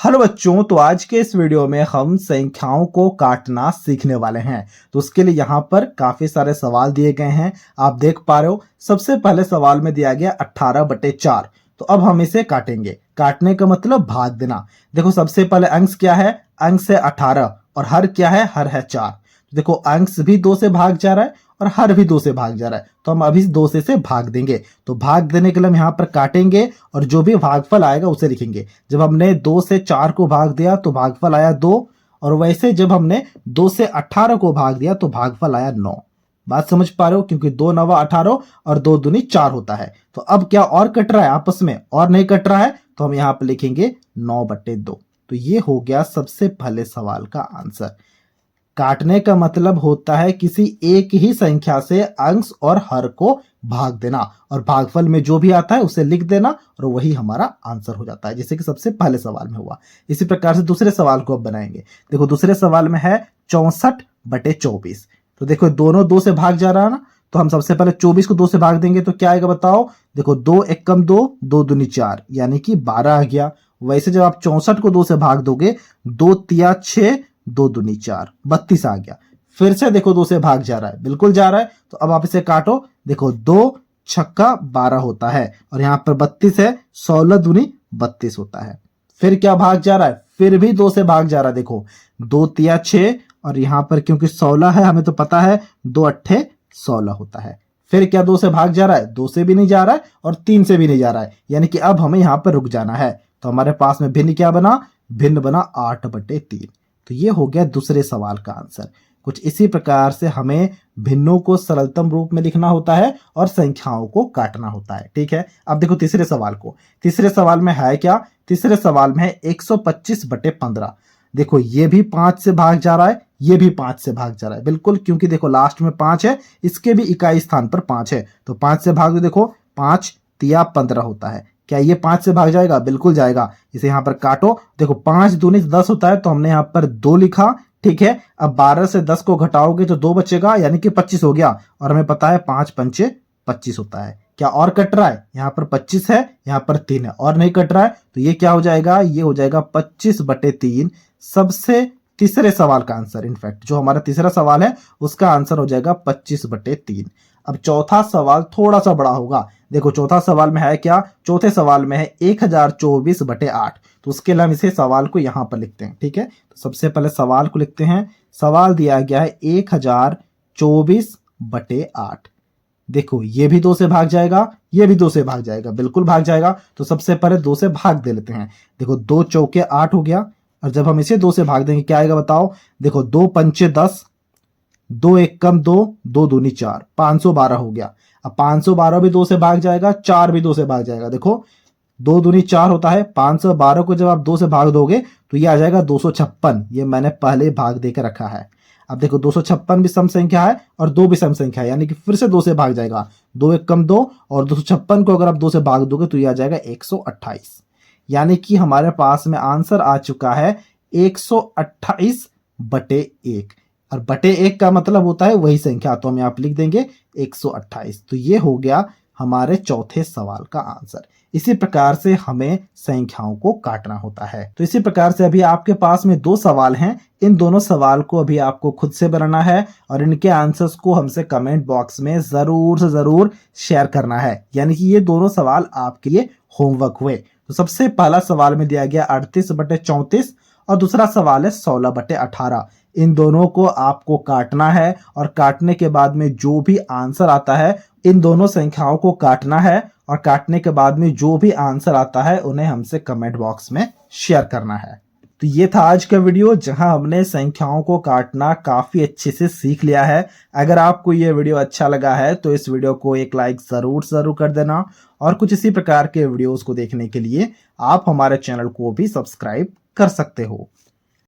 Hello बच्चों, तो आज के इस वीडियो में हम संख्याओं को काटना सीखने वाले हैं। तो उसके लिए यहाँ पर काफी सारे सवाल दिए गए हैं, आप देख पा रहे हो। सबसे पहले सवाल में दिया गया 18/4। तो अब हम इसे काटेंगे। काटने का मतलब भाग देना। देखो सबसे पहले अंश क्या है, अंश है 18 और हर क्या है, हर है 4। देखो अंश भी 2 से भाग जा रहा है और हर भी 2 से भाग जा रहा है, तो हम अभी 2 से भाग देंगे। तो भाग देने के लिए हम यहाँ पर काटेंगे और जो भी भागफल आएगा उसे लिखेंगे। जब हमने 2 से 4 को भाग दिया तो भागफल आया 2, और वैसे जब हमने 2 से 18 को भाग दिया तो भागफल आया 9। बात समझ पा रहे हो, क्योंकि 2 9 18 और 2 दूनी 4 होता है। तो अब क्या और कट रहा है आपस में? और नहीं कट रहा है, तो हम यहाँ पर लिखेंगे 9/2। तो ये हो गया सबसे पहले सवाल का आंसर। काटने का मतलब होता है किसी एक ही संख्या से अंश और हर को भाग देना, और भागफल में जो भी आता है उसे लिख देना, और वही हमारा आंसर हो जाता है, जैसे कि सबसे पहले सवाल में हुआ। इसी प्रकार से दूसरे सवाल को अब बनाएंगे। देखो दूसरे सवाल में है 64/24। तो देखो दोनों 2 से भाग जा रहा है ना, तो हम सबसे पहले 24 को 2 से भाग देंगे तो क्या आएगा बताओ। देखो 2 1 कम 2, 2 दूनी 4, यानी कि 12 आ गया। वैसे जब आप 64 को 2 से भाग दोगे, 2 तिया 6, 2 दूनी 4, 32 आ गया। फिर से देखो 2 से भाग जा रहा है, बिल्कुल जा रहा है। तो अब आप इसे काटो। देखो 2 छक्का 12 होता है, और यहां पर 32 है, 16 दूनी 32 होता है। फिर क्या भाग जा रहा है, फिर भी 2 से भाग जा रहा है। देखो 2 तिया 6, और यहां पर क्योंकि 16 है हमें तो पता है 2 अट्ठे 16 होता है। फिर क्या 2 से भाग जा रहा है, 2 से भी नहीं जा रहा है और 3 से भी नहीं जा रहा है, यानी कि अब हमें यहां पर रुक जाना है। तो हमारे पास में भिन्न क्या बना, भिन्न बना 8/3। तो ये हो गया दूसरे सवाल का आंसर। कुछ इसी प्रकार से हमें भिन्नों को सरलतम रूप में लिखना होता है और संख्याओं को काटना होता है। ठीक है, अब देखो तीसरे सवाल को। तीसरे सवाल में है क्या, तीसरे सवाल में है 125/15। देखो ये भी 5 से भाग जा रहा है, ये भी 5 से भाग जा रहा है, बिल्कुल, क्योंकि देखो लास्ट में 5 है, इसके भी इकाई स्थान पर 5 है। तो 5 से भाग दो, देखो 5 तिया 15 होता है। क्या ये 5 से भाग जाएगा? बिल्कुल जाएगा। इसे यहां पर काटो। देखो 5 दूनी 10 होता है, तो हमने यहां पर 2 लिखा। ठीक है, अब 12 से 10 को घटाओगे तो 2 बचेगा, यानी कि 25 हो गया। और हमें पता है 5 पंचे 25 होता है। क्या और कट रहा है? यहाँ पर 25 है, यहाँ पर 3 है, और नहीं कट रहा है। तो ये क्या हो जाएगा, ये हो जाएगा 25/3। सबसे तीसरे सवाल का आंसर, इनफैक्ट जो हमारा तीसरा सवाल है उसका आंसर हो जाएगा 25/3। अब चौथा सवाल थोड़ा सा बड़ा होगा। देखो चौथा सवाल में है क्या, चौथे सवाल में है 1024/8। तो उसके लिए हम इसे सवाल को यहां पर लिखते हैं। ठीक है, तो सबसे पहले सवाल को लिखते हैं। सवाल दिया गया है 1024/8। देखो ये भी 2 से भाग जाएगा, ये भी 2 से भाग जाएगा, बिल्कुल भाग जाएगा। तो सबसे पहले 2 से भाग दे लेते हैं। देखो 2 चौके 8 हो गया, और जब हम इसे 2 से भाग देंगे क्या आएगा बताओ। देखो 2 पंचे 10, 2 1 कम 2, 2 दूनी 4, 512 हो गया। अब 512 भी 2 से भाग जाएगा, 4 भी 2 से भाग जाएगा। देखो 2 दूनी 4 होता है, 512 को जब आप 2 से भाग दोगे तो ये आ जाएगा 256। ये मैंने पहले भाग देकर रखा है। अब देखो 256 भी सम संख्या है और 2 भी सम संख्या है, यानी कि फिर से 2 से भाग जाएगा। 2 1 कम 2, और 256 को अगर आप 2 से भाग दोगे तो ये आ जाएगा 128। यानी कि हमारे पास में आंसर आ चुका है 128/1। और बटे 1 का मतलब होता है वही संख्या, तो हम यहाँ पे लिख देंगे 128। तो ये हो गया हमारे चौथे सवाल का आंसर। इसी प्रकार से हमें संख्याओं को काटना होता है। तो इसी प्रकार से अभी आपके पास में 2 सवाल हैं। इन दोनों सवाल को अभी आपको खुद से बनाना है, और इनके आंसर्स को हमसे कमेंट बॉक्स में जरूर से जरूर शेयर करना है। यानी कि ये दोनों सवाल आपके लिए होमवर्क हुए। तो सबसे पहला सवाल में दिया गया 38/34, और दूसरा सवाल है 16/18। इन दोनों को आपको काटना है, और काटने के बाद में जो भी आंसर आता है, इन दोनों संख्याओं को काटना है, और काटने के बाद में जो भी आंसर आता है उन्हें हमसे कमेंट बॉक्स में शेयर करना है। तो ये था आज का वीडियो, जहां हमने संख्याओं को काटना काफी अच्छे से सीख लिया है। अगर आपको ये वीडियो अच्छा लगा है तो इस वीडियो को एक लाइक जरूर कर देना, और कुछ इसी प्रकार के वीडियोस को देखने के लिए आप हमारे चैनल को भी सब्सक्राइब कर सकते हो।